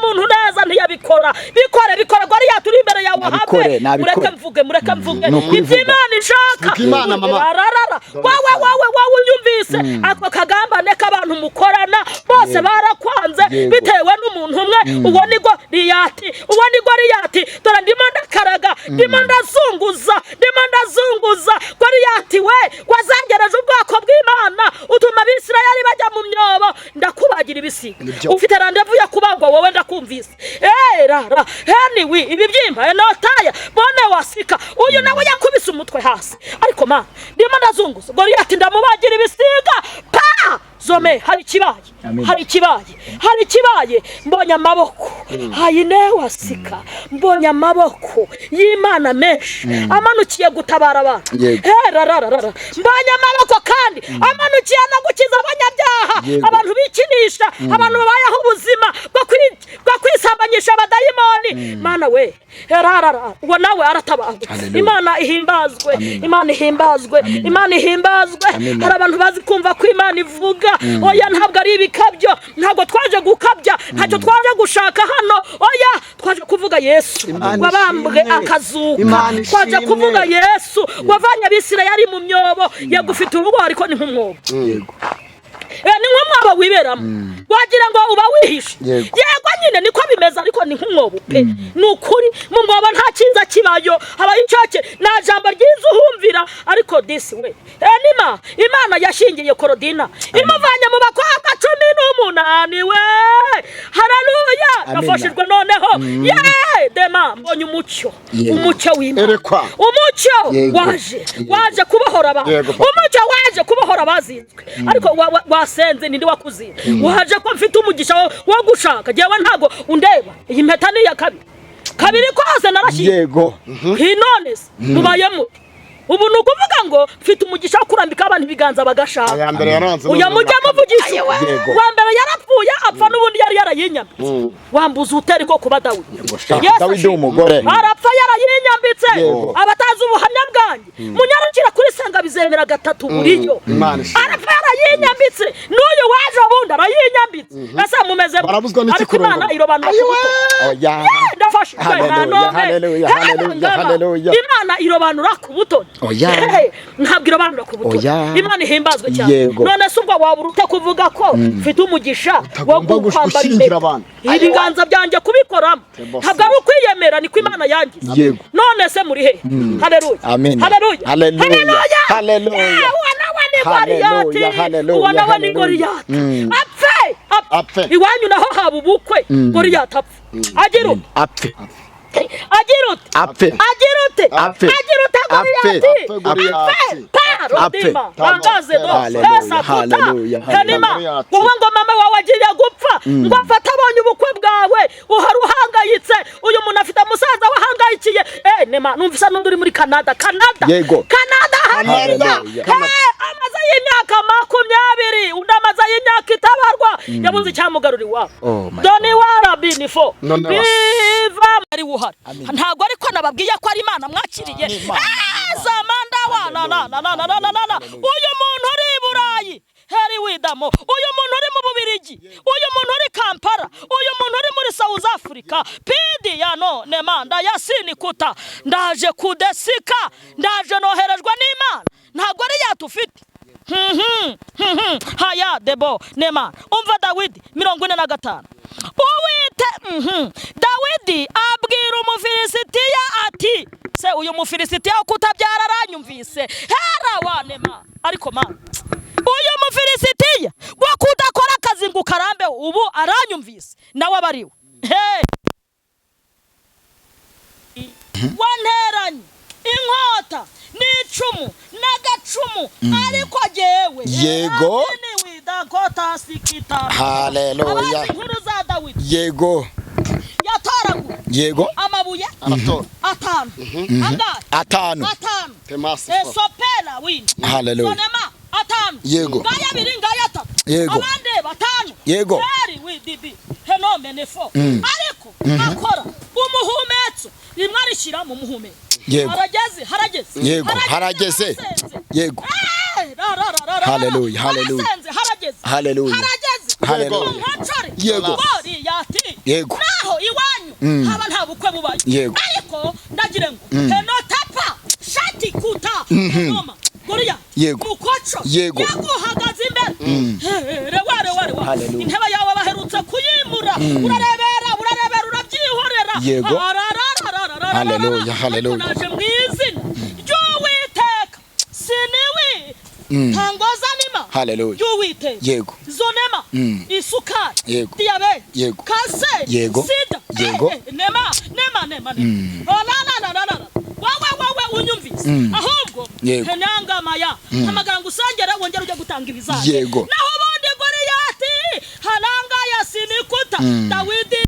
umuntu neza ntiyabikora bikore Goliyati uri imbere yawe habe mureke mvuge iby'Imana ishaka wawe unyumvise ako kagambane k'abantu mukorana bose barakwanze bitewe n'umuntu umwe uwo ni Goliyati dore ndimo ndakaraga ndimo ndazunguza Goliyati we wazangereje ubwoko bw'Imana utuma Abisirayeli bajya mu myobo ndakubagira ibisiga ufite randevu yo kubagwa wowe ndakumvise anyway ibi byimba notaya bone wasika uyu nawe yakubise umutwe hasi ariko ma ndimo ndazunguza Goliyati ndamubagira ibisiga pa zome hari kibaye mbonye amaboko hayine wasika mbonye amaboko y'Imana menshi amanukiye gutabara abantu mbonye amaboko kandi amanukiye no gukiza abanyabyaha abantu bikinisha abantu babayeho ubuzima bwo kwisambanyisha abadayimoni mana we uwo nawe aratabaho Imana ihimbazwe hari abantu bazi kumva ko Imana ivuga oya ntabwo ari ibikabyo ntabwo twaje gukabya ntacyo twaje gushaka hano oya twaje kuvuga Yesu wabambwe akazuka twaje kuvuga Yesu wavanye Abisirayeli mu myobo yagufite urugo ariko ni nk'umwobo ni nk'umwobo wiberamo wagira ngo uba wihishe yego nyine niko bimeze ariko ni nk'umwobo pe nukuri mu mwobo nta kinza kibayo haba incake na jambo ryiza uhumvira ariko this way Imana yashingiye Korodina imuvanye mu bakobwa 18 we haleluya nafashijwe noneho dema mbonye umucyo w'Imana umucyo waje kubohora abantu umucyo waje kubohora abazinzwe ariko wasenze nindi wakuziye waje ko mfite umugisha wo gushaka jewe ntago undeba iyi mpeta ni ya kabiri kose narashiye yego hinonese mubayemo ubu nukuvuga ngo mfite umugisha wo kurambika abantu ibiganza bagashaka uya mujya muvugisha wa mbere yarapfuye apfa n'ubundi yari yarayinyambitse wambuza uteri ko kuba Dawidi wumugore arapfa yarayinyambitse abatazi ubuhamya bwanjye munyarukira kuri sanga bizemera gatatu buriyo arapfa yarayinyambitse n'uyu waje ubundi arayinyambitse ese mumeze ariko Imana irobanura oya ndafashe Imana irobanura ku buto ntabwo irobanura ku buto Imana ihimbazwe cyane none se ubwo waburute kuvuga ko mfite umugisha wo kwambara imbere ibiganza byanjye kubikoramo ntabwo ari ukwiyemera niko Imana yangize none se muri he haleluya ni Goliyati apfe iwanyu naho haba ubukwe Goliyati apfe Agirute Goliyati parodima angaze pesa kuta kanima ngo mama wawe agiye gupfa ngo afata abonye ubukwe bwawe uhari uhangayitse uyu muntu afite musaza wahangayikiye nema numvisa n'undi uri muri Canada amaze y'imyaka 20 undi amaze y'imyaka itabarwa yabuze icyamugarura iwabo doni warabinifo biva ari wuhari ntago ariko nababwiye ko ari Imana mwakiriye zamanda wana uyu muntu uri i Burayi heri widamo uyu muntu uri mu Bubirigi uyu muntu uri Kampala uyu muntu uri muri South Africa pidi yano nemanda yasini kuta ndaje kudesika ndaje noherejwe n'Imana ntago ari yatufite haya debo nema umva Dawidi 45 uwite Dawidi abwira umufilisitiya ati se uyu mufilisitiya kutabyara aranyumvise herawanema ariko mana uyu mufilisitiya wo kudakora akazi ngo karambe ubu aranyumvise nawe abariwe wanteranye inkota n'icumu n'agacumu ariko jewe yego ni widakota sikita haleluya inkuru za Dawidi yego yatoragu yego amabuye atanu atanu sopela win haleluya sonema atanu yego ngaya biri ngaya atatu yego abande batanu yego ari widibi henomene fo ariko akora umuhumetso rimwe arishira mu muhume yego harageze yego harageze yego haleluya haleluya harageze haleluya harageze haleluya yego Goliyati yego haba nta bukwe bubaye. Yego. Ariko ndagira ngo penotapa shati kuta ngoma guriya Yego. mukoco Yego. yaguhagaze imbere ware Hallelujah. intebe yawe baherutse kuyimura urarebera urabyihorera. Yego. Hallelujah. Naje mu izina ry'Uwiteka siniwi tangoza nima Hallelujah. ry'Uwiteka Yego. zonema isukari Yego. diyabete Yego. kanseri Yego. sida Yego. nema wawe unyumvise ahubwo Yego. henangamaya amaganga usangera wongera ujya gutanga ibizaje. Yego. Naho ubundi Goliyati haranga ya sinikuta Dawidi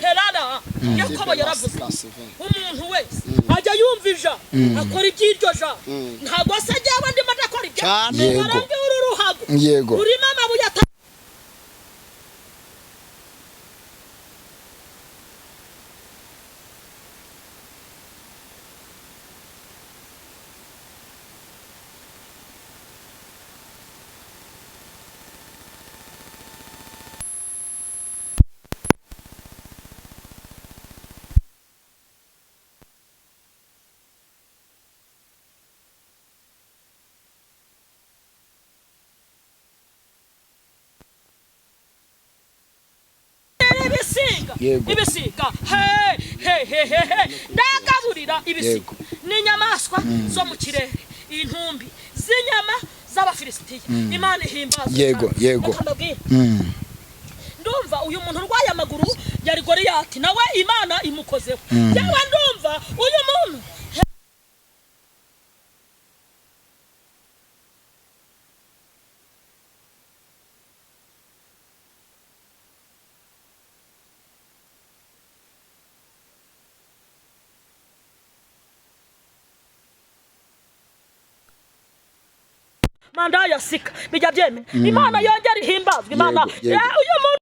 herara Yakobo yaravuze umuntu wese ajya yumva ijambo akora iby'iryo jambo ntabwo se njyewe ndimo ndakora ibyo warangiye uru ruhago urimo amabuye ibisiga ndagaburira ibisiga n'inyamaswa zo mu kirere intumbi z'inyama z'abafilisitiya Imana ihimbazwe yego ndumva uyu muntu urwaye amaguru yari Goliyati nawe Imana imukozeho yewe ndumva uyu muntu manda yasika bijya byemera Imana yongera ihimbazwe Imana uyu muntu